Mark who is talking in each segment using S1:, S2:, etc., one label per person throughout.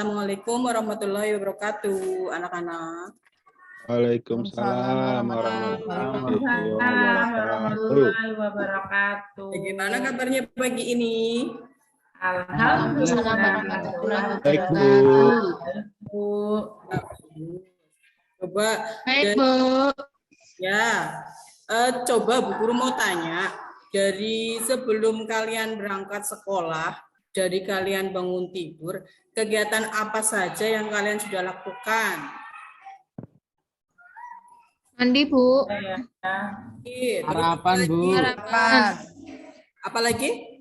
S1: Assalamualaikum warahmatullahi wabarakatuh, anak-anak.
S2: Waalaikumsalam warahmatullahi wabarakatuh.
S1: Bagaimana kabarnya pagi ini?
S2: Alhamdulillah. Baik, Bu.
S1: Coba.
S3: Baik, Bu.
S1: Ya, coba Bu Guru mau tanya, dari sebelum kalian berangkat sekolah, dari kalian bangun tidur, kegiatan apa saja yang kalian sudah lakukan?
S3: Mandi, Bu.
S2: Sarapan, Bu.
S3: Sarapan.
S1: Apalagi?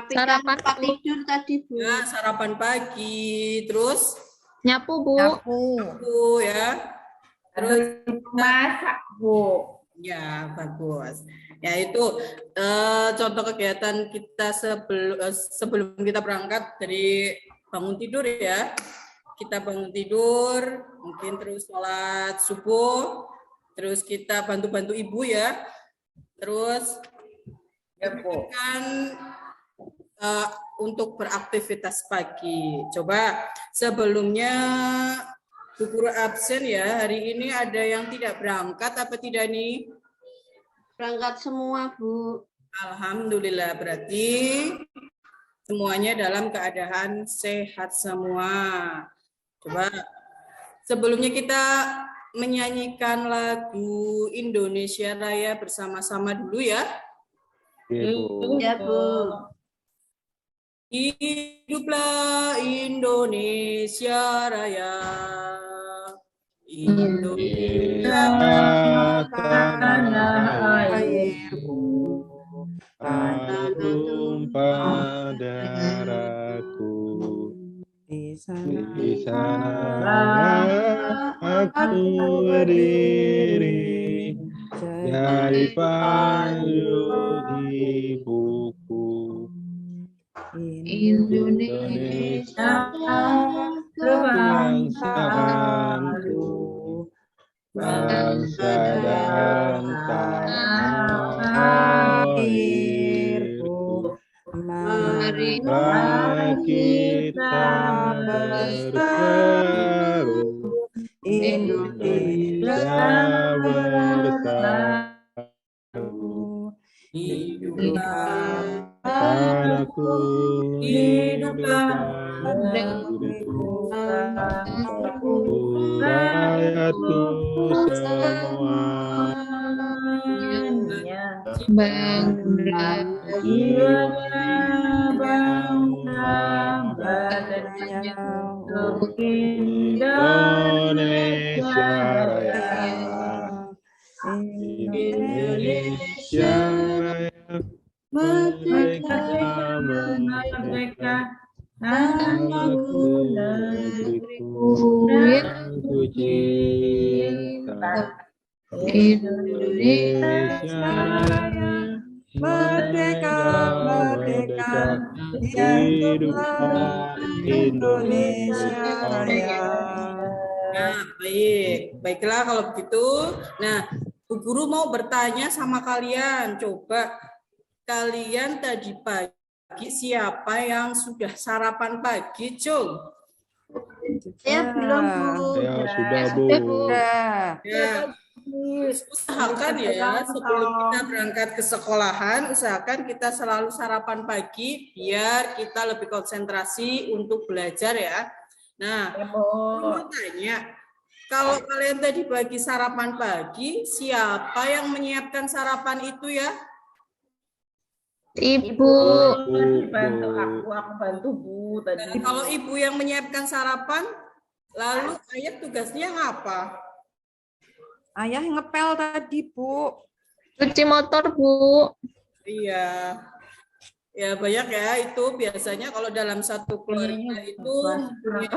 S3: Sarapan tidur tadi, Bu.
S1: Ya, sarapan pagi, terus
S3: Nyapu, Bu.
S1: Bu ya. Terus
S2: masak, Bu.
S1: ya, bagus. Ya, itu contoh kegiatan kita sebelum kita berangkat dari bangun tidur ya. Kita bangun tidur, mungkin terus sholat subuh, terus kita bantu-bantu ibu ya. Terus kan untuk beraktivitas pagi. Coba sebelumnya Bu Guru absen ya, hari ini ada yang tidak berangkat apa tidak nih?
S3: Berangkat semua, Bu.
S1: Alhamdulillah, berarti semuanya dalam keadaan sehat semua. Coba sebelumnya kita menyanyikan lagu Indonesia Raya bersama-sama dulu ya.
S3: Ya, Bu.
S1: Hiduplah Indonesia Raya. Indonesia
S2: tanah airku, tanah tumpah darahku. Di sana aku berdiri, dari payung ibuku. Indonesia kebangsaanku, bangsa dan tanah airku. Marilah kita berseru, Indonesia bersatu. Hiduplah tanahku, hiduplah negeriku, rakyatku semuanya.
S3: Bangga.
S2: Badannya untuk Indonesia Raya. Indonesia Raya, merdeka, merdeka, tanahku, negeriku, yang ku cinta. Indonesia Raya, merdeka, merdeka, hiduplah Indonesia Raya.
S1: Nah, baik. Baiklah kalau begitu. Nah, Bu Guru mau bertanya sama kalian. Coba kalian tadi pagi siapa yang sudah sarapan pagi, Cung?
S3: Saya belum, Bu.
S2: Ya, sudah, Bu.
S1: Ya. Usahakan ya sebelum kita berangkat ke sekolahan, usahakan kita selalu sarapan pagi biar kita lebih konsentrasi untuk belajar ya. Nah, mau tanya, kalau kalian tadi pagi sarapan pagi, siapa yang menyiapkan sarapan itu ya?
S3: Ibu.
S2: Bantu
S4: aku bantu Bu tadi.
S1: Dan kalau ibu yang menyiapkan sarapan, lalu ayah tugasnya ngapa?
S4: Ayah ngepel tadi, Bu.
S3: Cuci motor, Bu.
S1: Iya. Ya banyak ya, itu biasanya kalau dalam satu keluarga itu punya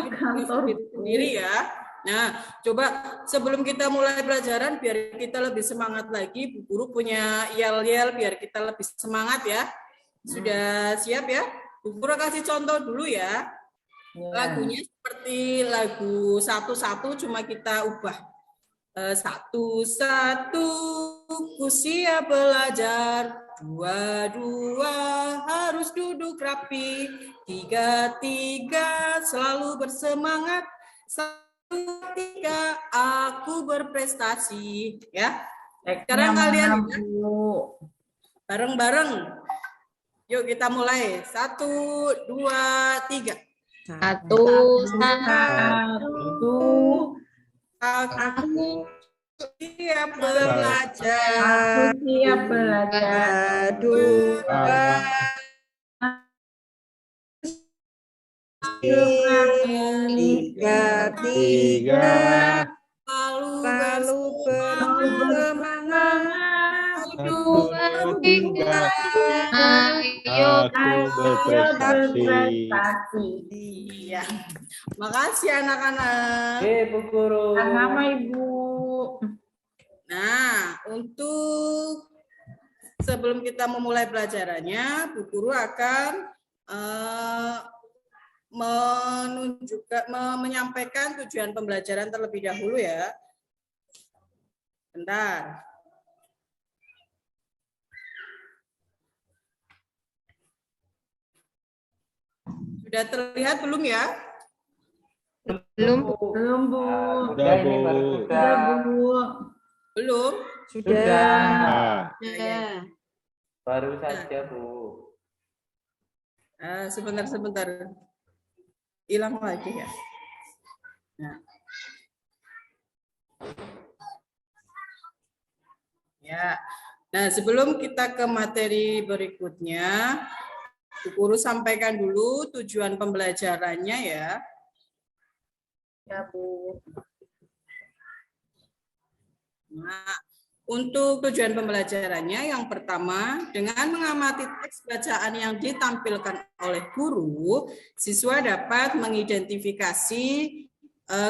S1: sendiri ya. Nah, coba sebelum kita mulai pelajaran biar kita lebih semangat lagi, Bu Guru punya yel-yel biar kita lebih semangat ya. Sudah siap ya? Bu Guru kasih contoh dulu ya. Lagunya seperti lagu satu-satu cuma kita ubah. Satu-satu ku siap belajar, dua-dua harus duduk rapi, Tiga, selalu bersemangat. 1, 3, aku berprestasi. Ya. Sekarang kalian bareng-bareng. Yuk kita mulai. 1, 2, 3.
S3: 1, 1.
S1: Aku siap belajar.
S4: Aku siap belajar.
S2: 2,
S4: 3.
S1: Selalu
S4: bersemangat.
S2: 1, 2, 3.
S3: Ayo.
S2: Aku berprestasi.
S1: Iya. Makasih anak-anak.
S2: Bu Guru.
S4: Sama Ibu.
S1: Nah, untuk sebelum kita memulai pelajarannya, Bu Guru akan menyampaikan tujuan pembelajaran terlebih dahulu ya. Bentar. Sudah terlihat belum ya?
S3: Belum.
S4: Belum, Bu.
S2: Sudah, Bu.
S4: Sudah, Bu.
S1: Belum?
S2: Nah,
S1: Ya.
S5: Baru saja, Bu.
S1: Sebentar. Hilang lagi ya. Nah. Ya. Nah, sebelum kita ke materi berikutnya, Bu Guru sampaikan dulu tujuan pembelajarannya ya.
S4: Ya, Bu.
S1: Nah, untuk tujuan pembelajarannya yang pertama, dengan mengamati teks bacaan yang ditampilkan oleh guru, siswa dapat mengidentifikasi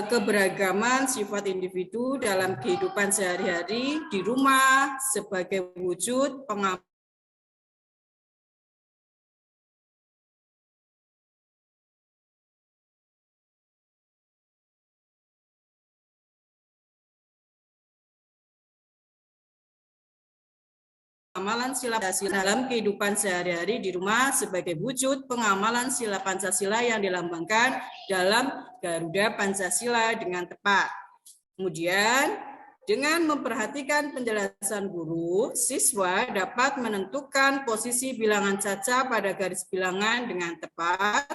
S1: keberagaman sifat individu dalam kehidupan sehari-hari di rumah sebagai wujud pengamalan sila Pancasila dalam kehidupan sehari-hari di rumah sebagai wujud pengamalan sila Pancasila yang dilambangkan dalam Garuda Pancasila dengan tepat. Kemudian, dengan memperhatikan penjelasan guru, siswa dapat menentukan posisi bilangan caca pada garis bilangan dengan tepat.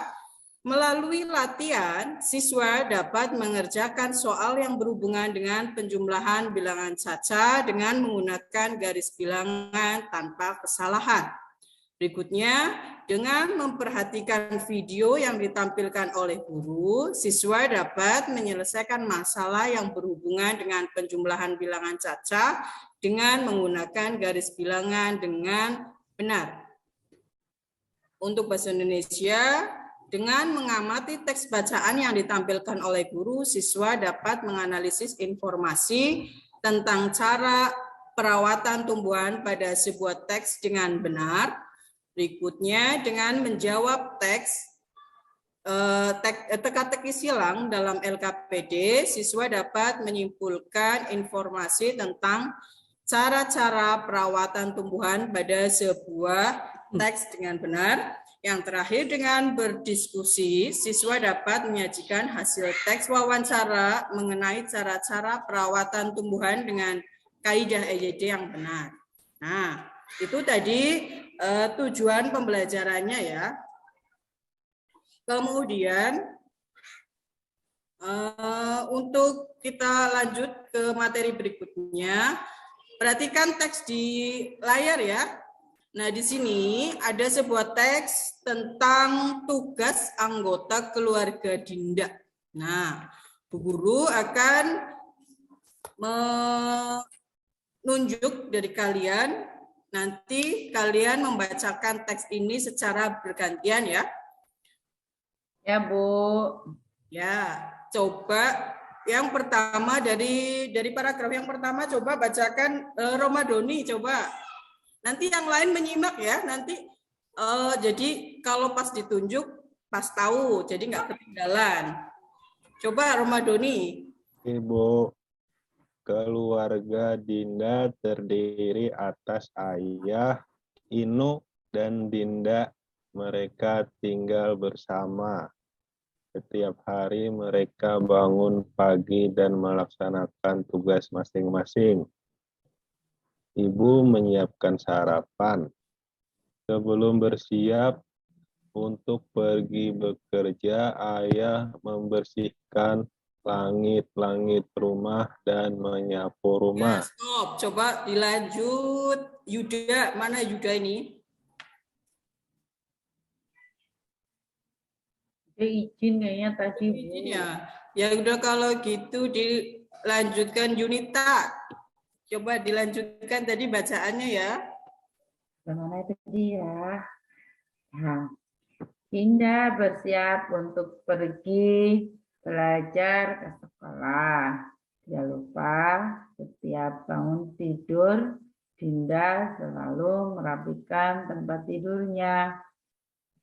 S1: Melalui latihan, siswa dapat mengerjakan soal yang berhubungan dengan penjumlahan bilangan caca dengan menggunakan garis bilangan tanpa kesalahan. Berikutnya, dengan memperhatikan video yang ditampilkan oleh guru, siswa dapat menyelesaikan masalah yang berhubungan dengan penjumlahan bilangan caca dengan menggunakan garis bilangan dengan benar. Untuk bahasa Indonesia, dengan mengamati teks bacaan yang ditampilkan oleh guru, siswa dapat menganalisis informasi tentang cara perawatan tumbuhan pada sebuah teks dengan benar. Berikutnya, dengan menjawab teka-teki silang dalam LKPD, siswa dapat menyimpulkan informasi tentang cara-cara perawatan tumbuhan pada sebuah teks dengan benar. Yang terakhir, dengan berdiskusi, siswa dapat menyajikan hasil teks wawancara mengenai cara-cara perawatan tumbuhan dengan kaidah EYD yang benar. Nah, itu tadi tujuan pembelajarannya ya. Kemudian, untuk kita lanjut ke materi berikutnya, perhatikan teks di layar ya. Nah, di sini ada sebuah teks tentang tugas anggota keluarga Dinda. Nah, Bu Guru akan menunjuk dari kalian, nanti kalian membacakan teks ini secara bergantian ya.
S4: Ya, Bu.
S1: Ya, coba yang pertama dari paragraf yang pertama coba bacakan Romadoni coba. Nanti yang lain menyimak ya, nanti jadi kalau pas ditunjuk pas tahu, jadi nggak ketinggalan. Coba Romadoni.
S2: Ibu, keluarga Dinda terdiri atas ayah, Inu, dan Dinda mereka tinggal bersama. Setiap hari mereka bangun pagi dan melaksanakan tugas masing-masing. Ibu menyiapkan sarapan. Sebelum bersiap untuk pergi bekerja, ayah membersihkan langit-langit rumah dan menyapu
S1: Ya,
S2: rumah.
S1: stop. Coba dilanjut. Yuda, mana Yuda ini?
S4: Dia izin kayaknya tadi, Bu.
S1: Izin ya. Ya udah kalau gitu dilanjutkan Yunita. Coba dilanjutkan tadi bacaannya ya.
S4: Bagaimana tadi ya? Nah, Dinda bersiap untuk pergi belajar ke sekolah. Tidak lupa setiap bangun tidur, Dinda selalu merapikan tempat tidurnya.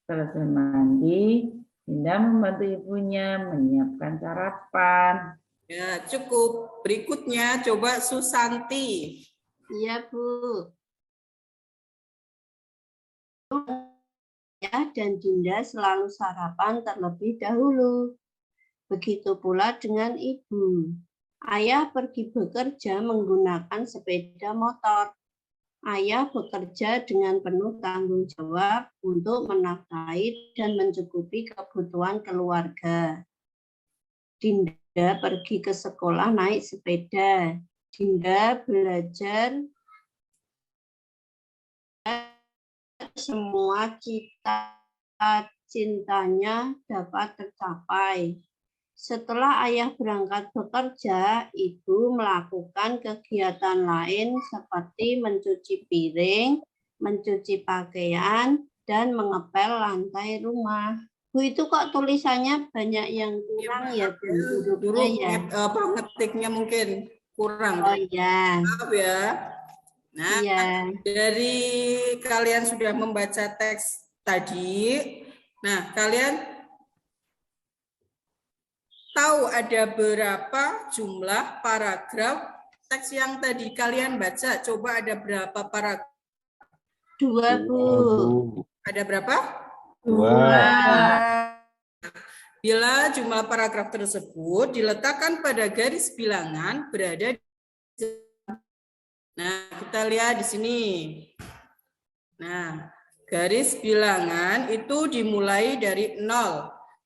S4: Selesai mandi, Dinda membantu ibunya menyiapkan sarapan.
S1: Ya, cukup. Berikutnya coba Susanti.
S6: Iya, Bu. Ya, dan Dinda selalu sarapan terlebih dahulu. Begitu pula dengan ibu. Ayah pergi bekerja menggunakan sepeda motor. Ayah bekerja dengan penuh tanggung jawab untuk menafkahi dan mencukupi kebutuhan keluarga. Dinda pergi ke sekolah naik sepeda. Dinda belajar semua cita-citanya dapat tercapai. Setelah ayah berangkat bekerja, ibu melakukan kegiatan lain seperti mencuci piring, mencuci pakaian, dan mengepel lantai rumah. Bu, itu kok tulisannya banyak yang kurang ya, Bu? Hurufnya ya.
S1: Ngetiknya mungkin kurang.
S6: Oh iya.
S1: Maaf ya. Nah,
S6: Iya.
S1: dari kalian sudah membaca teks tadi. Nah, kalian tahu ada berapa jumlah paragraf teks yang tadi kalian baca? Coba ada berapa paragraf?
S6: 2, Bu.
S1: Ada berapa?
S2: 2.
S1: Bila jumlah paragraf tersebut diletakkan pada garis bilangan berada di... Nah, kita lihat di sini. Nah, garis bilangan itu dimulai dari 0.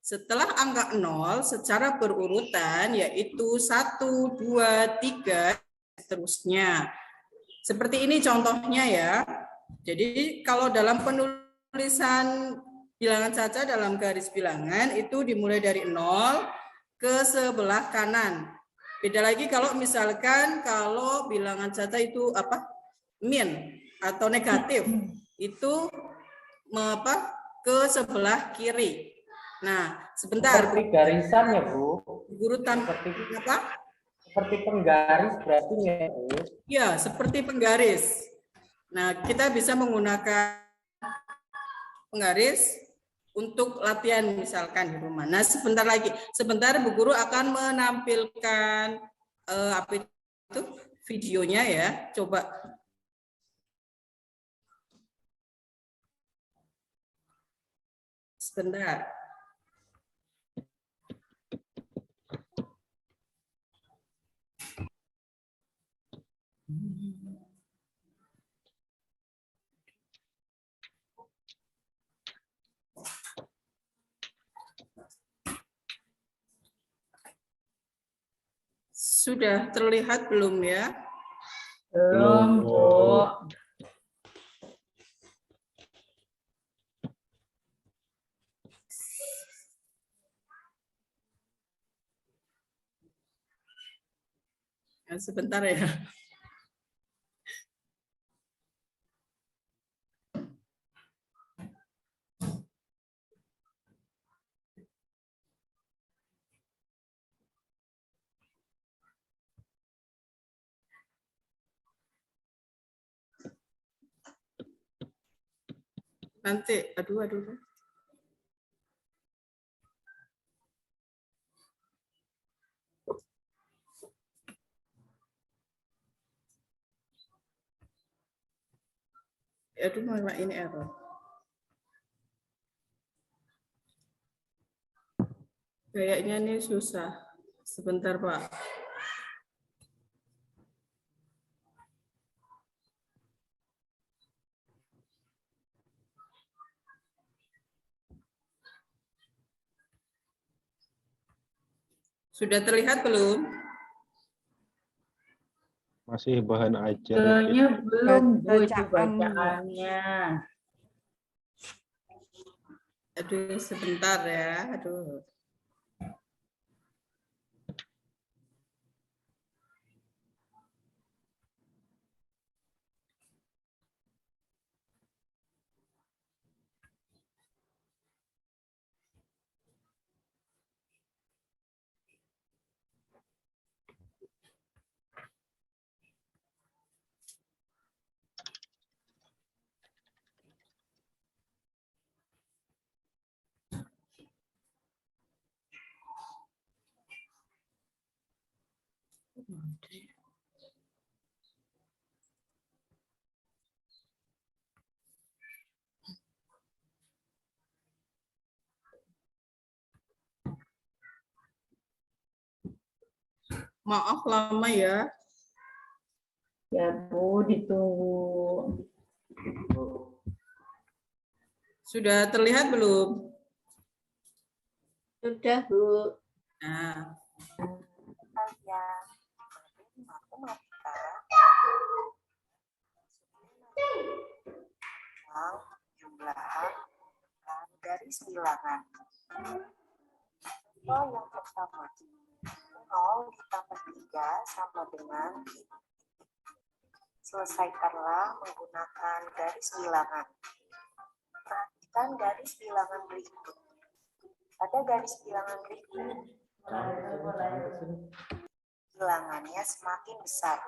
S1: Setelah angka 0 secara berurutan yaitu 1, 2, 3, seterusnya. Seperti ini contohnya ya. Jadi kalau dalam penulisan bilangan caca dalam garis bilangan itu dimulai dari 0 ke sebelah kanan. Beda lagi kalau misalkan kalau bilangan caca itu apa? Min atau negatif. Itu ke sebelah kiri. Nah, sebentar.
S5: Seperti garisan ya, Bu.
S1: Urutan apa?
S5: Seperti penggaris berarti ya, Bu.
S1: Ya, seperti penggaris. Nah, kita bisa menggunakan penggaris untuk latihan misalkan di rumah. Nah, sebentar Bu Guru akan menampilkan apa itu videonya ya. Coba. Sebentar. Sudah terlihat belum ya?
S4: Belum, Bu.
S1: Sebentar ya. Nanti, aduh. Aduh, malah ini error. Kayaknya ini susah. Sebentar, Pak. Sudah terlihat belum?
S2: Masih bahan ajar.
S4: Kayaknya belum Bu itu
S3: Bacaannya.
S4: bacaannya.
S1: Aduh, sebentar ya. Aduh. Maaf lama ya.
S4: Ya Bu, ditunggu.
S1: Sudah terlihat belum?
S6: Sudah, Bu.
S1: Nah,
S7: Jumlahan garis bilangan. Contoh yang pertama, 0 ditambah 3 sama dengan selesaikanlah menggunakan garis bilangan. Perhatikan garis bilangan berikut. Pada garis bilangan berikut, bilangannya semakin besar.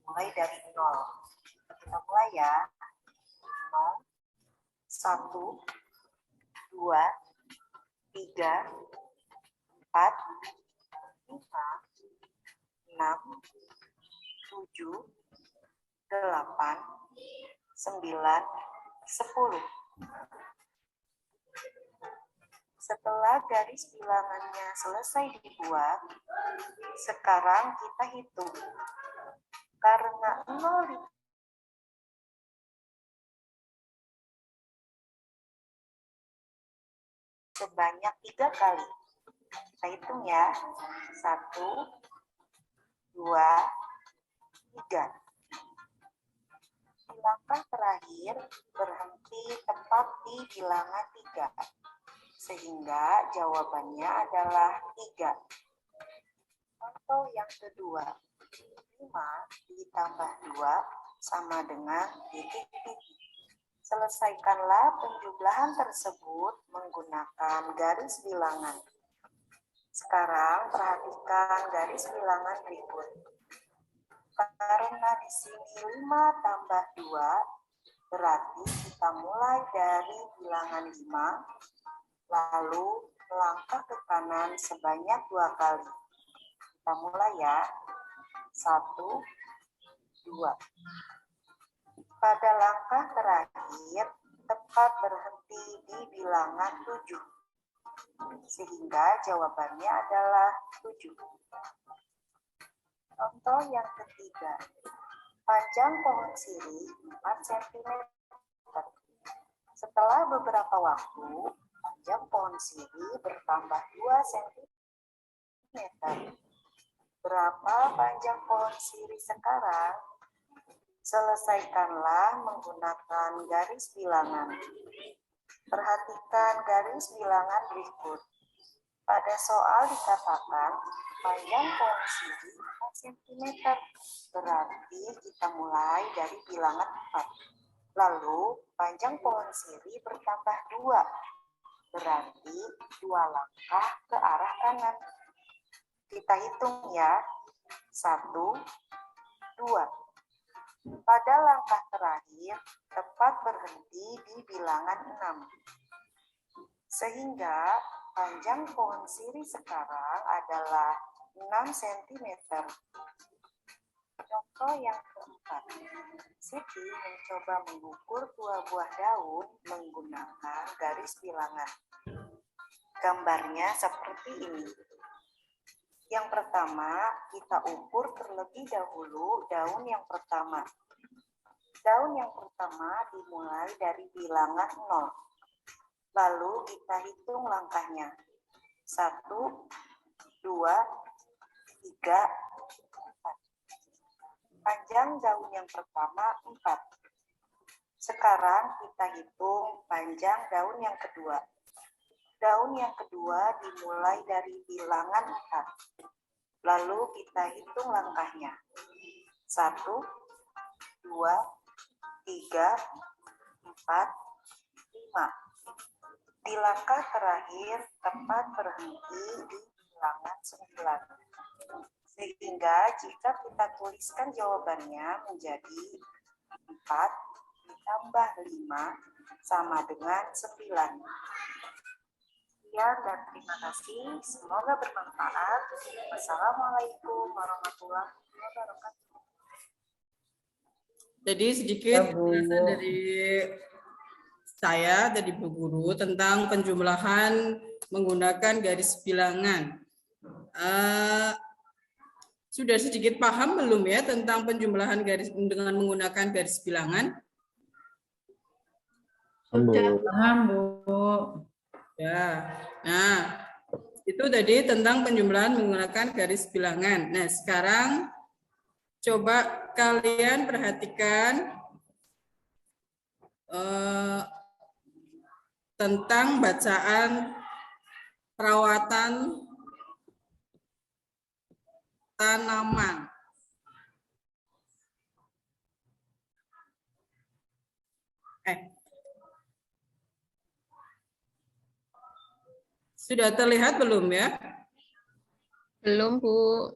S7: Mulai dari 0. Kita mulai ya. 0, 1, 2, 3, 4, 5, 6, 7, 8, 9, 10. Setelah garis bilangannya selesai dibuat, sekarang kita hitung. Karena 0 sebanyak 3 kali. Kita hitung ya. 1, 2, 3. Di langkah terakhir, berhenti tepat di bilangan 3. Sehingga jawabannya adalah 3. Contoh yang kedua. 5 ditambah 2 sama dengan titik-titik. Selesaikanlah penjumlahan tersebut menggunakan garis bilangan. Sekarang perhatikan garis bilangan berikut. Karena di sini 5 tambah 2, berarti kita mulai dari bilangan 5, lalu melangkah ke kanan sebanyak 2 kali. Kita mulai ya. 1, 2. Pada langkah terakhir, tepat berhenti di bilangan 7. Sehingga jawabannya adalah 7. Contoh yang ketiga. Panjang pohon sirih 4 cm. Setelah beberapa waktu, panjang pohon sirih bertambah 2 cm. Berapa panjang pohon sirih sekarang? Selesaikanlah menggunakan garis bilangan. Perhatikan garis bilangan berikut. Pada soal dikatakan panjang pohon sirih 4 cm. Berarti kita mulai dari bilangan 4. Lalu panjang pohon sirih bertambah 2. Berarti 2 langkah ke arah kanan. Kita hitung ya. 1, 2. Pada langkah terakhir, tepat berhenti di bilangan 6. Sehingga panjang pohon sirih sekarang adalah 6 cm. Contoh yang keempat. Siti mencoba mengukur 2 buah daun menggunakan garis bilangan. Gambarnya seperti ini. Yang pertama, kita ukur terlebih dahulu daun yang pertama. Daun yang pertama dimulai dari bilangan 0. Lalu kita hitung langkahnya. 1, 2, 3, 4. Panjang daun yang pertama 4. Sekarang kita hitung panjang daun yang kedua. Daun yang kedua dimulai dari bilangan 4. Lalu kita hitung langkahnya. 1, 2, 3, 4, 5. Di langkah terakhir, tepat berhenti di bilangan 9. Sehingga jika kita tuliskan jawabannya menjadi 4 ditambah 5 sama dengan 9. Sekian dan terima kasih. Semoga bermanfaat. Wassalamualaikum warahmatullahi wabarakatuh.
S1: Jadi sedikit penjelasan dari saya, dari Bu Guru, tentang penjumlahan menggunakan garis bilangan. Sudah sedikit paham belum ya tentang penjumlahan garis dengan menggunakan garis bilangan?
S4: Sudah paham, Bu.
S1: Ya, nah itu tadi tentang penjumlahan menggunakan garis bilangan. Nah sekarang coba kalian perhatikan tentang bacaan perawatan tanaman. Sudah terlihat belum ya?
S3: Belum, Bu.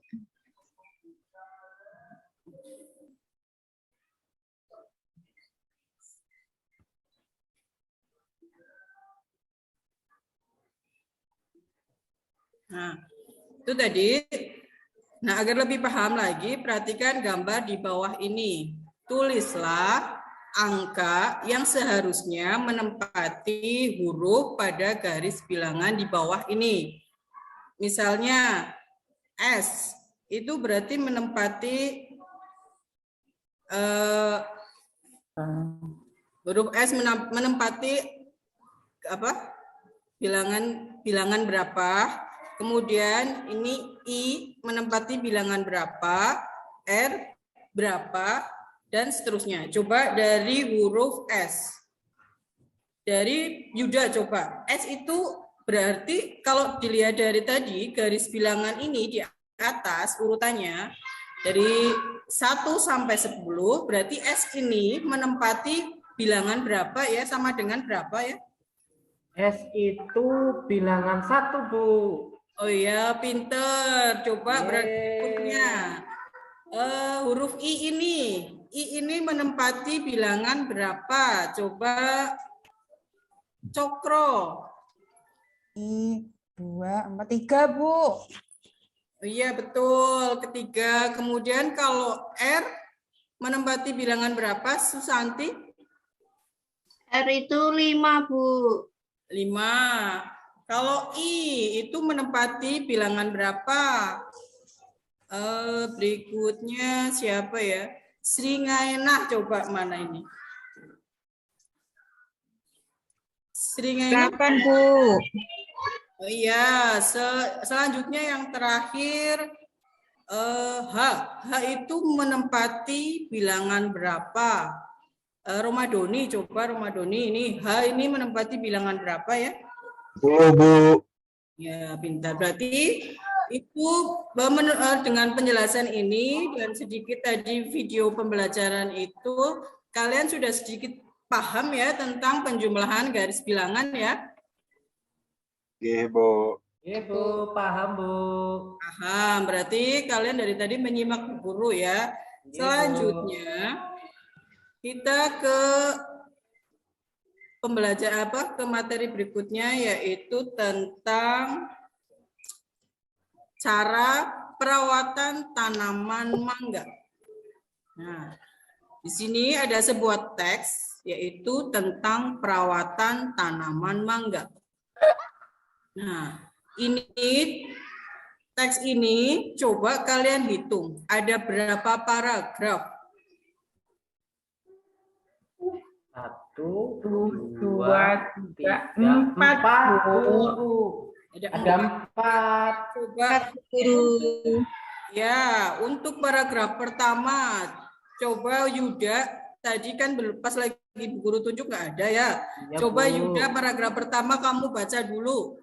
S1: Nah, itu tadi. Nah, agar lebih paham lagi, perhatikan gambar di bawah ini. Tulislah angka yang seharusnya menempati huruf pada garis bilangan di bawah ini. Misalnya S itu berarti menempati huruf S menempati apa? Bilangan berapa? Kemudian ini I menempati bilangan berapa? R berapa? Dan seterusnya. Coba dari huruf S. Dari Yuda coba. S itu berarti kalau dilihat dari tadi garis bilangan ini di atas urutannya dari 1 sampai 10 berarti S ini menempati bilangan berapa ya? Sama dengan berapa ya?
S5: S itu bilangan 1, Bu.
S1: Oh iya, pinter. Coba berikutnya. Huruf I ini menempati bilangan berapa? Coba Cokro.
S8: I 2, 4, 3, Bu.
S1: Oh iya, betul. Ketiga. Kemudian kalau R menempati bilangan berapa, Susanti?
S6: R itu 5, Bu.
S1: 5. Kalau I itu menempati bilangan berapa? Berikutnya siapa ya? Sringaena, coba mana ini? Sringaena.
S8: 8, Bu.
S1: Oh iya, selanjutnya yang terakhir H. H itu menempati bilangan berapa? Romadoni, coba Romadoni ini H ini menempati bilangan berapa ya?
S2: 10, Bu.
S1: Ya, pintar. Berarti itu dengan penjelasan ini dan sedikit tadi video pembelajaran itu, kalian sudah sedikit paham ya tentang penjumlahan garis bilangan ya?
S2: Oke, Bu.
S5: Iya, Bu. Paham, Bu.
S1: Paham. Berarti kalian dari tadi menyimak Bu Guru ya. Selanjutnya kita ke pembelajaran ke materi berikutnya yaitu tentang cara perawatan tanaman mangga. Nah, di sini ada sebuah teks yaitu tentang perawatan tanaman mangga. Nah, ini teks ini coba kalian hitung. Ada berapa paragraf?
S5: 1,
S4: 2,
S5: 2,
S4: 3,
S5: 3,
S4: 4,
S5: 4,
S4: Bu.
S5: Bu.
S1: Ada
S5: Ada 4.
S1: Coba ya, untuk paragraf pertama, coba Yuda, tadi kan belum pas lagi Bu Guru tunjuk nggak ada ya.
S5: Ya,
S1: Coba
S5: Bu.
S1: Yuda paragraf pertama kamu baca dulu.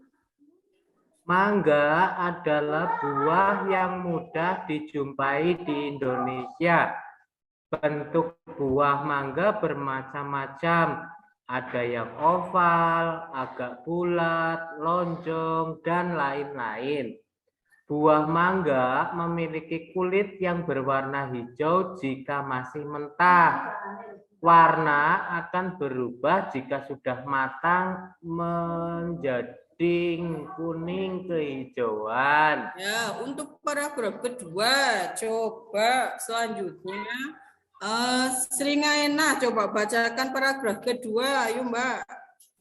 S5: Mangga adalah buah yang mudah dijumpai di Indonesia. Bentuk buah mangga bermacam-macam. Ada yang oval, agak bulat, lonjong, dan lain-lain. Buah mangga memiliki kulit yang berwarna hijau jika masih mentah. Warna akan berubah jika sudah matang menjadi kuning kehijauan.
S1: Ya, untuk paragraf kedua, coba selanjutnya Sringaena, coba bacakan paragraf kedua, ayo Mbak.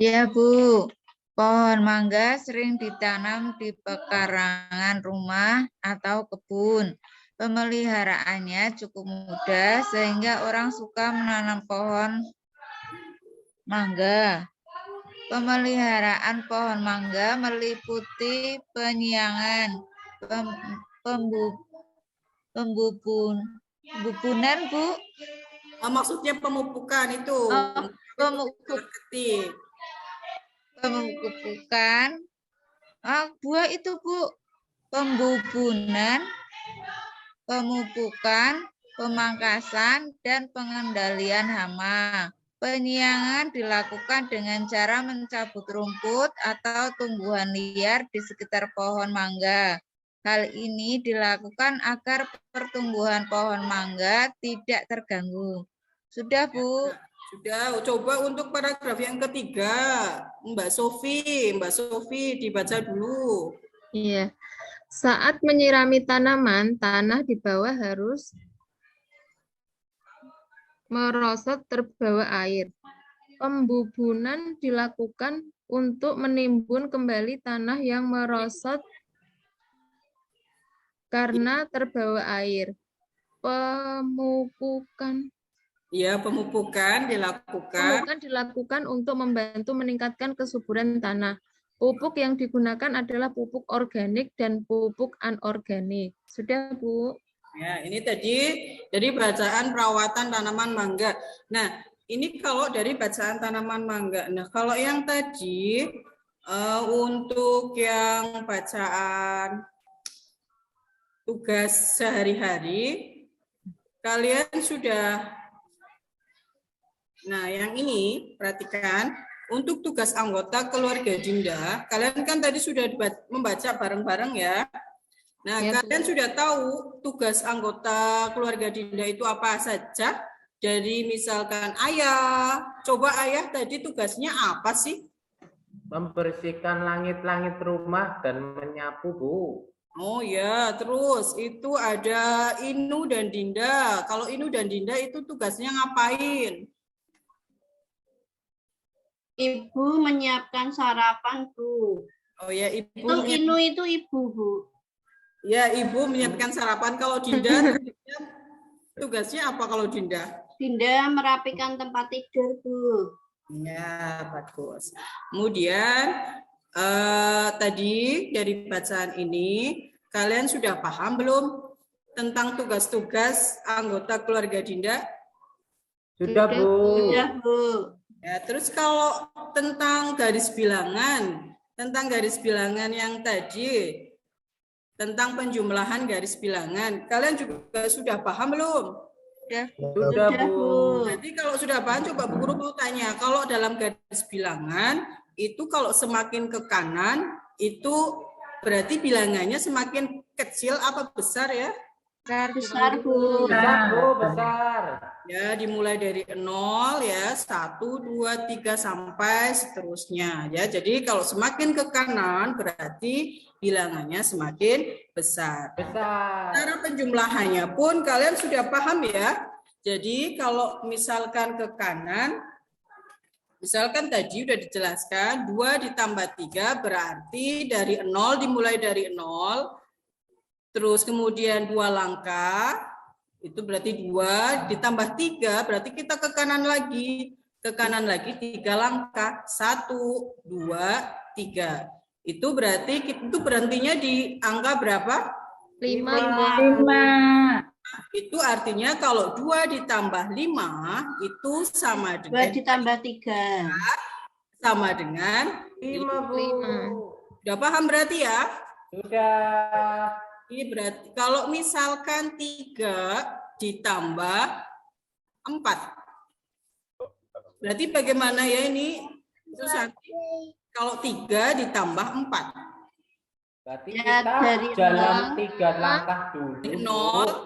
S9: Ya, Bu. Pohon mangga sering ditanam di pekarangan rumah atau kebun. Pemeliharaannya cukup mudah sehingga orang suka menanam pohon mangga. Pemeliharaan pohon mangga meliputi penyiangan, pembubunan, Bu.
S1: Maksudnya pemupukan itu.
S9: Pemupukan. Buah itu, Bu. Pembubunan, pemupukan, pemangkasan, dan pengendalian hama. Penyiangan dilakukan dengan cara mencabut rumput atau tumbuhan liar di sekitar pohon mangga. Hal ini dilakukan agar pertumbuhan pohon mangga tidak terganggu. Sudah, Bu?
S1: Sudah. Coba untuk paragraf yang ketiga, Mbak Sofi dibaca dulu.
S3: Iya. Saat menyirami tanaman, tanah di bawah harus merosot terbawa air. Pembubunan dilakukan untuk menimbun kembali tanah yang merosot karena terbawa air. Pemupukan dilakukan untuk membantu meningkatkan kesuburan tanah. Pupuk yang digunakan adalah pupuk organik dan pupuk anorganik. Sudah, Bu?
S1: Ya, ini tadi dari bacaan perawatan tanaman mangga. Nah, ini kalau dari bacaan tanaman mangga. Nah, kalau yang tadi untuk yang bacaan tugas sehari-hari, kalian sudah. Nah, yang ini perhatikan. Untuk tugas anggota keluarga Dinda, kalian kan tadi sudah membaca bareng-bareng ya. Nah, ya, kalian sudah tahu tugas anggota keluarga Dinda itu apa saja? Jadi misalkan ayah, coba ayah tadi tugasnya apa sih?
S5: Membersihkan langit-langit rumah dan menyapu, Bu.
S1: Oh ya, terus itu ada Inu dan Dinda. Kalau Inu dan Dinda itu tugasnya ngapain?
S6: Ibu menyiapkan sarapan, Bu.
S1: Oh ya, Ibu.
S6: Itu Inu itu Ibu, Bu.
S1: Ya, Ibu menyiapkan sarapan. Kalau Dinda tugasnya apa kalau Dinda?
S6: Dinda merapikan tempat tidur, Bu.
S1: Ya, bagus. Kemudian tadi dari bacaan ini kalian sudah paham belum tentang tugas-tugas anggota keluarga Dinda?
S5: Sudah, Bu.
S6: Sudah, Bu.
S1: Ya, terus kalau tentang garis bilangan yang tadi, tentang penjumlahan garis bilangan, kalian juga sudah paham belum?
S5: Sudah, Bu.
S1: Nanti kalau sudah paham, coba Bu Guru mau tanya, kalau dalam garis bilangan, itu kalau semakin ke kanan, itu berarti bilangannya semakin kecil apa besar ya?
S6: Besar, Bu.
S5: Besar, Bu, besar.
S1: Ya, dimulai dari 0 ya, 1, 2, 3 sampai seterusnya ya. Jadi kalau semakin ke kanan berarti bilangannya semakin besar. Cara penjumlahannya pun kalian sudah paham ya. Jadi kalau misalkan ke kanan misalkan tadi udah dijelaskan 2 ditambah 3 berarti dari 0 dimulai dari 0. Terus kemudian 2 langkah, itu berarti 2 ditambah 3 berarti kita ke kanan lagi. Ke kanan lagi 3 langkah. 1, 2, 3. Itu berarti itu berhentinya di angka berapa?
S3: 5.
S1: Itu artinya kalau 2 ditambah 5 itu sama
S6: 2
S1: dengan
S6: ditambah 3.
S1: sama dengan
S4: 5, Bu.
S3: 5.
S1: Udah paham berarti ya?
S5: Sudah.
S1: Ini berarti kalau misalkan 3 ditambah 4. Berarti bagaimana ya ini? Susanti? Kalau 3 ditambah 4.
S5: Berarti
S6: Ya,
S5: kita
S6: dari
S5: jalan
S6: 0.
S5: 3 langkah dulu.
S1: 0.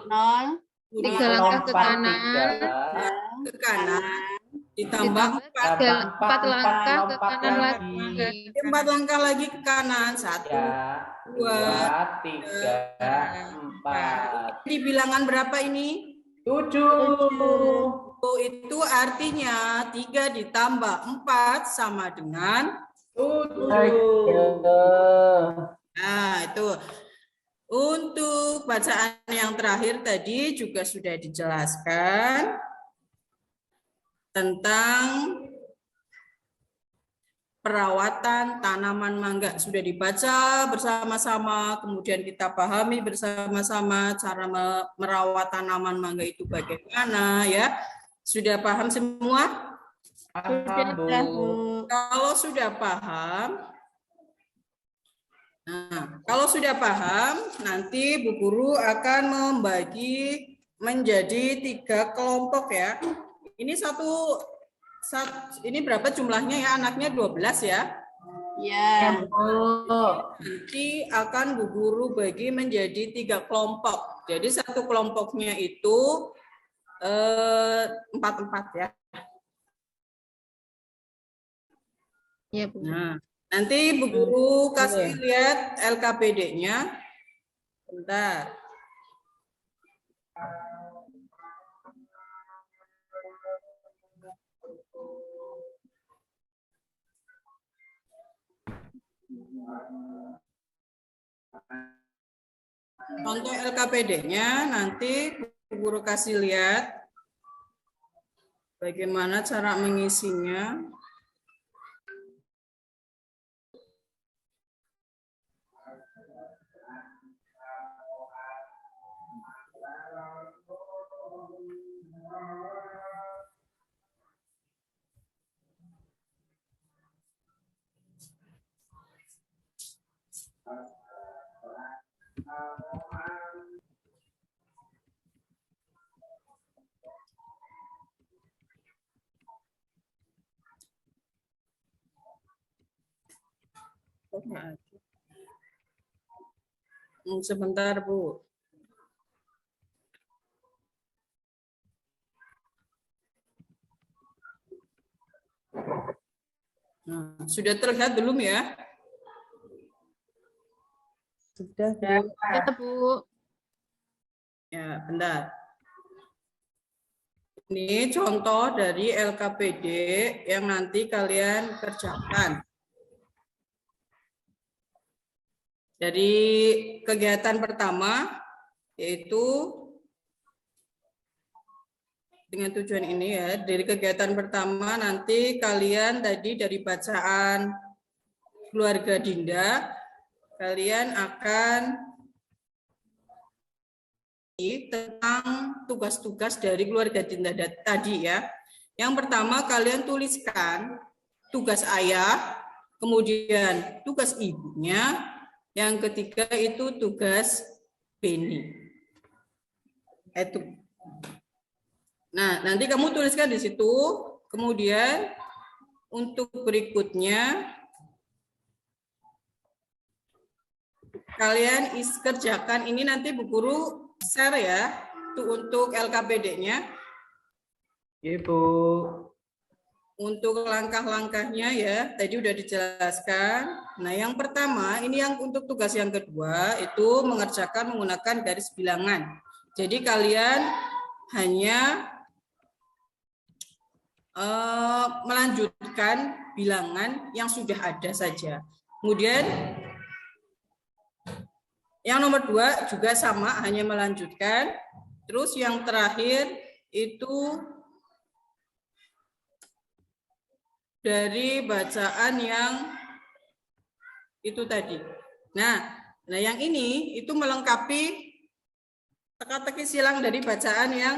S6: 0.
S3: 3 langkah ke
S5: Lompat
S3: kanan.
S5: 3.
S1: Ke kanan. Ditambah 4.
S3: 4 langkah ke
S5: lompat
S3: kanan
S5: lagi.
S3: lagi.
S1: 4 langkah lagi ke kanan. 1,
S5: Ya, 2, 3, 4.
S1: Di bilangan berapa ini?
S5: 7.
S1: Itu artinya 3 ditambah 4 sama dengan
S5: 7.
S1: Nah, itu. Untuk bacaan yang terakhir tadi juga sudah dijelaskan tentang perawatan tanaman mangga. Sudah dibaca bersama-sama, kemudian kita pahami bersama-sama cara merawat tanaman mangga itu bagaimana ya. Sudah paham semua?
S5: Paham, Bu.
S1: Kalau sudah paham, nanti Bu Guru akan membagi menjadi 3 kelompok ya. Ini ini berapa jumlahnya ya? Anaknya 12 ya?
S6: Ya.
S1: Nanti akan Bu Guru bagi menjadi 3 kelompok. Jadi satu kelompoknya itu 4 ya.
S3: Iya, Bu.
S1: Nah, nanti Bu Guru kasih lihat LKPD-nya. Bentar. Contoh LKPD-nya nanti Bu Guru kasih lihat bagaimana cara mengisinya. Sebentar, Bu. Nah, sudah terlihat belum ya?
S8: Sudah, Bu.
S3: Ya, Bu.
S1: Ya, bentar. Ini contoh dari LKPD yang nanti kalian kerjakan. Dari kegiatan pertama, yaitu dengan tujuan ini ya, dari kegiatan pertama nanti kalian tadi dari bacaan keluarga Dinda, kalian akan tentang tugas-tugas dari keluarga Dinda tadi ya. Yang pertama kalian tuliskan tugas ayah, kemudian tugas ibunya, yang ketiga itu tugas Beni. Itu. Nah, nanti kamu tuliskan di situ, kemudian untuk berikutnya kalian kerjakan ini nanti Bu Guru share ya untuk LKPD-nya.
S5: Ibu.
S1: Untuk langkah-langkahnya ya, tadi udah dijelaskan. Nah, yang pertama, ini yang untuk tugas yang kedua, itu mengerjakan menggunakan garis bilangan. Jadi kalian hanya melanjutkan bilangan yang sudah ada saja. Kemudian yang nomor 2 juga sama, hanya melanjutkan. Terus yang terakhir itu dari bacaan yang itu tadi. Nah yang ini itu melengkapi teka-teki silang dari bacaan yang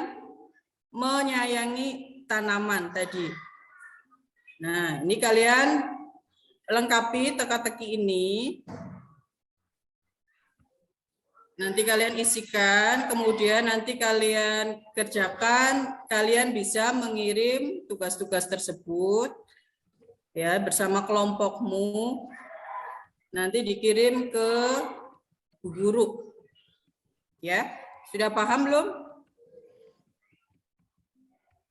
S1: menyayangi tanaman tadi. Nah, ini kalian lengkapi teka-teki ini. Nanti kalian isikan, kemudian nanti kalian kerjakan, kalian bisa mengirim tugas-tugas tersebut ya bersama kelompokmu. Nanti dikirim ke Bu Guru. Ya, sudah paham belum?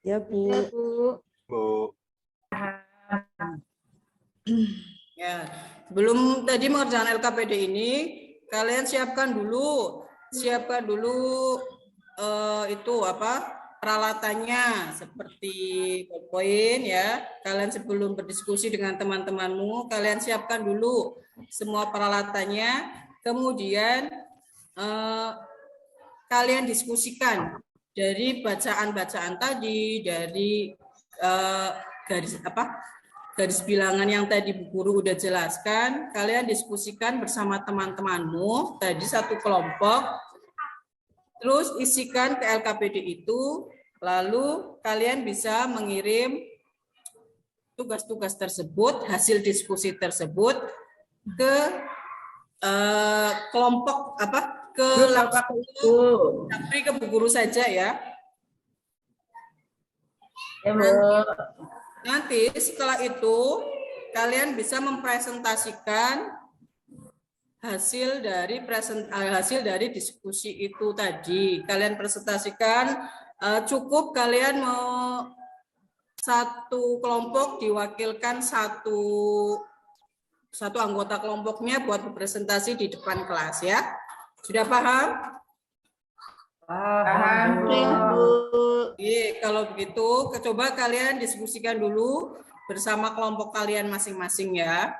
S8: Ya, Bu.
S3: Ya, Bu.
S2: Bu.
S1: Ya, sebelum tadi mengerjakan LKPD ini, kalian siapkan dulu itu apa peralatannya seperti PowerPoint ya. Kalian sebelum berdiskusi dengan teman-temanmu, kalian siapkan dulu semua peralatannya. Kemudian kalian diskusikan dari bacaan-bacaan tadi, dari garis bilangan yang tadi Bu Guru udah jelaskan, kalian diskusikan bersama teman-temanmu, tadi satu kelompok, terus isikan ke LKPD itu, lalu kalian bisa mengirim tugas-tugas tersebut, hasil diskusi tersebut ke kelompok ke Bu Guru saja ya.
S4: Ya, Bu.
S1: Nanti setelah itu kalian bisa mempresentasikan hasil dari diskusi itu tadi. Kalian presentasikan, cukup kalian mau satu kelompok diwakilkan satu anggota kelompoknya buat berpresentasi di depan kelas ya. Sudah paham?
S4: Paham, Bu.
S1: Oke, kalau begitu coba kalian diskusikan dulu bersama kelompok kalian masing-masing ya.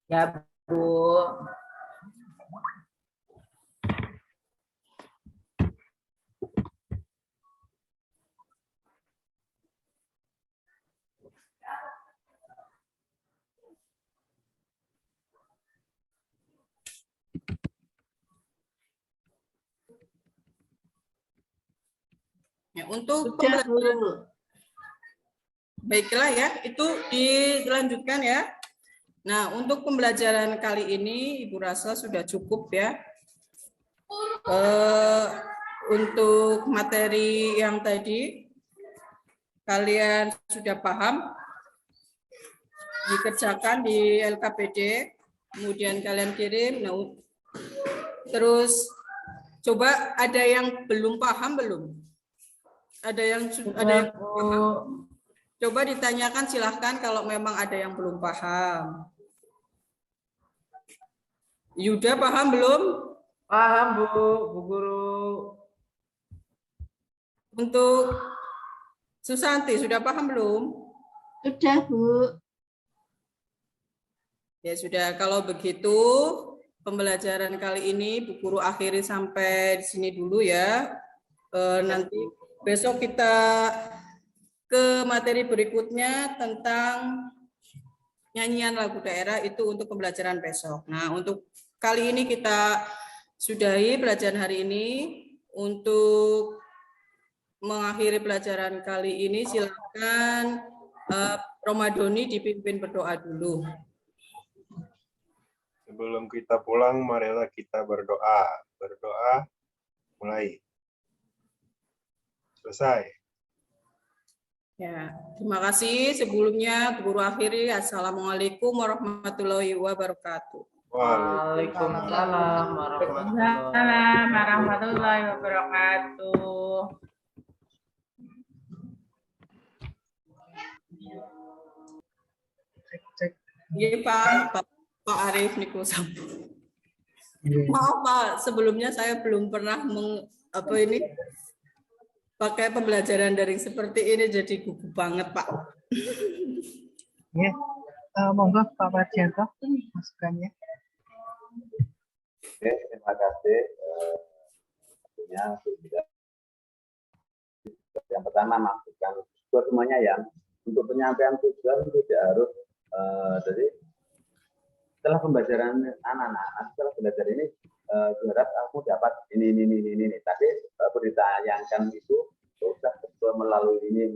S4: Ya, Bu.
S1: Ya, untuk pembelajaran, baiklah ya, itu dilanjutkan ya. Nah, untuk pembelajaran kali ini Ibu rasa sudah cukup ya. Untuk materi yang tadi kalian sudah paham, dikerjakan di LKPD, kemudian kalian kirim. Nah, terus coba ada yang belum paham belum? Ada yang paham? Coba ditanyakan, silahkan kalau memang ada yang belum paham. Yuda paham belum?
S4: Paham, Bu. Bu Guru.
S1: Untuk Susanti sudah paham belum?
S6: Sudah, Bu.
S1: Ya sudah, kalau begitu pembelajaran kali ini Bu Guru akhiri sampai di sini dulu ya. Nanti besok kita ke materi berikutnya tentang nyanyian lagu daerah, itu untuk pembelajaran besok. Nah, untuk kali ini kita sudahi pelajaran hari ini. Untuk mengakhiri pelajaran kali ini, silakan Romadoni dipimpin berdoa dulu.
S2: Sebelum kita pulang, marilah kita berdoa. Berdoa, mulai. Selesai.
S1: Ya, terima kasih. Sebelumnya Bu Guru akhiri. Assalamualaikum warahmatullahi wabarakatuh.
S4: Waalaikumsalam warahmatullahi wabarakatuh.
S1: Iya Pak Arif niku sampun. Maaf Pak, sebelumnya saya belum pernah pakai pembelajaran daring seperti ini jadi gugup banget, Pak.
S10: Ya, monggo Pak Wardianto masukannya.
S11: Oke, terima kasih. Tentunya sudah. Yang pertama maksudkan buat semuanya ya, untuk penyampaian tujuan tidak harus jadi setelah pembelajaran anak-anak, setelah belajar ini berharap aku dapat ini. Tapi ditayangkan itu usah melalui ini.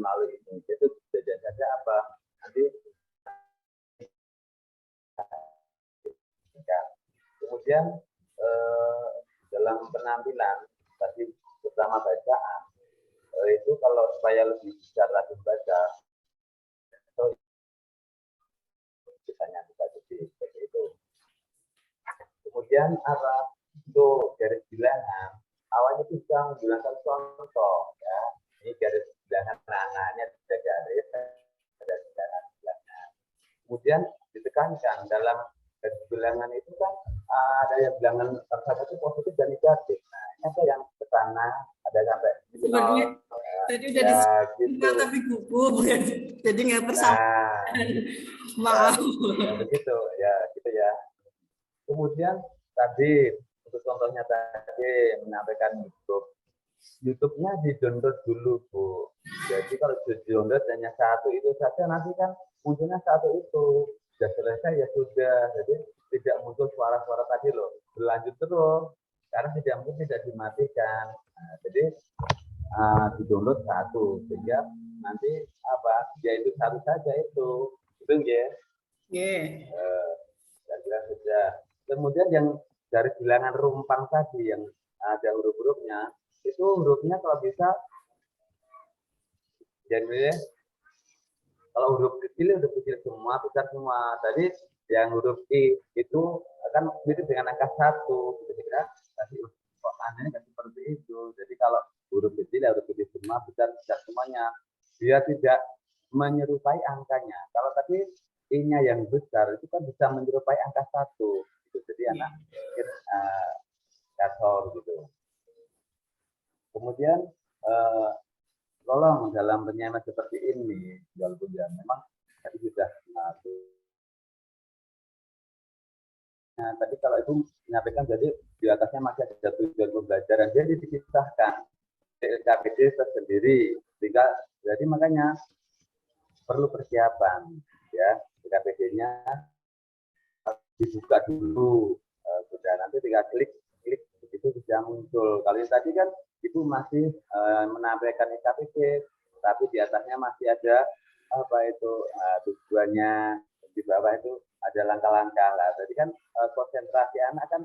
S11: Itu beda saja apa nanti. Kemudian dalam penampilan tadi pertama bacaan itu kalau supaya lebih bisa rajin baca itu biasanya dibaca seperti itu. Kemudian apa untuk garis bilangan awalnya bisa menggunakan contoh ya. Ini garis bilangan tangannya ada garis ada bilangan. Kemudian ditekankan dalam garis bilangan itu kan ada yang bilangan terhadap itu positif dan negatif. Nah, ini ada yang ke sana, ada sampai
S1: Sebenarnya tadi udah
S11: gitu.
S1: Tapi gugup, jadi nggak persamaan. Maaf.
S11: Ya, begitu ya, gitu ya. Kemudian tadi untuk contohnya tadi menyampaikan YouTube-nya di-download dulu, Bu. Jadi kalau di-download hanya satu itu saja nanti kan munculnya satu itu. Sudah selesai ya sudah. Jadi tidak muncul suara-suara tadi loh. Berlanjut terus. Karena tidak dimatikan. Nah, jadi di-download satu sehingga nanti apa? Ya itu satu saja itu. Itu ya. Saya sudah. Kemudian yang dari bilangan rumpang tadi yang ada huruf-hurufnya, itu hurufnya kalau bisa jadi kalau huruf kecil udah kecil semua, besar semua. Tadi yang huruf I itu akan mirip dengan angka 1. Kira-kira tadi anehnya kan seperti itu. Jadi kalau huruf kecil semua, besar semuanya. Dia tidak menyerupai angkanya. Kalau tadi I-nya yang besar itu kan bisa menyerupai angka 1. Gitu. Jadi anak pikir kasor gitu. Kemudian tolong dalam penyampaian seperti ini, walaupun ya memang tadi sudah tadi kalau itu menyampaikan jadi di atasnya masih ada tujuan pembelajaran, jadi dipisahkan KPD tersendiri, sehingga jadi makanya perlu persiapan ya, KPD-nya dibuka dulu, sudah nanti tinggal klik itu bisa muncul. Kalau tadi kan itu masih menampilkan KPD, tapi di atasnya masih ada apa itu tujuannya, di bawah itu ada langkah-langkah lah. Jadi kan konsentrasi anak kan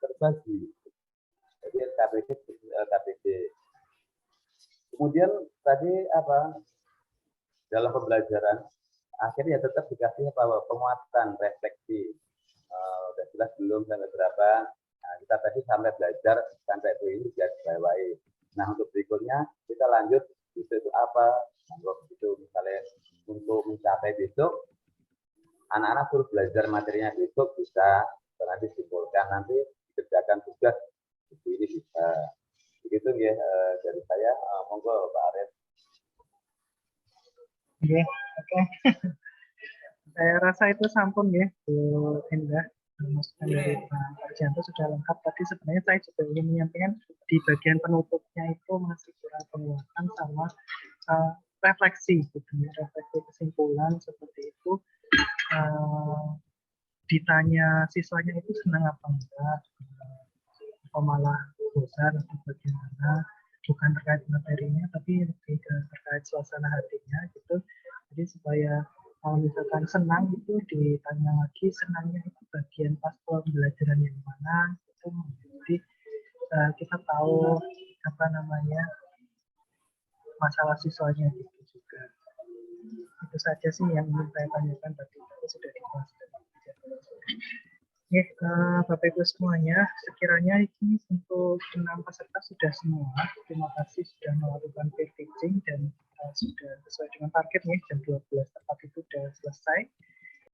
S11: terbagi. Jadi KPD. Kemudian tadi apa dalam pembelajaran akhirnya tetap dikasih apa penguatan refleksi. Udah jelas belum sampai berapa. Nah, kita tadi sampai belajar sampai ini garis bawahi. Nah, untuk berikutnya kita lanjut itu apa? Nah, itu misalnya untuk mencapai besok, anak-anak suruh belajar materinya besok bisa, nanti disimpulkan, nanti dikerjakan tugas ini bisa. Begitu ya dari saya. Monggo Pak Arif.
S10: Oke. Saya rasa itu sampun ya, Bu Indah. Masukan dari Pak Janto sudah lengkap. Tadi sebenarnya saya juga ingin menyampaikan di bagian penutupnya itu masih kurang penguatan sama refleksi, refleksi kesimpulan seperti itu. Ditanya siswanya itu senang apa enggak, apa malah bosan atau bagaimana, bukan terkait materinya tapi lebih terkait suasana hatinya gitu. Jadi supaya kalau misalkan senang itu ditanya lagi senangnya itu bagian pas pembelajaran yang mana itu. Jadi kita tahu apa namanya masalah siswanya gitu juga. Itu saja sih yang ingin saya tanyakan tadi sudah dibahas. Ya, Bapak Ibu semuanya, sekiranya ini untuk 6 peserta sudah semua. Terima kasih sudah melakukan peer teaching dan sudah sesuai dengan target nih, jam 12 tepat itu sudah selesai.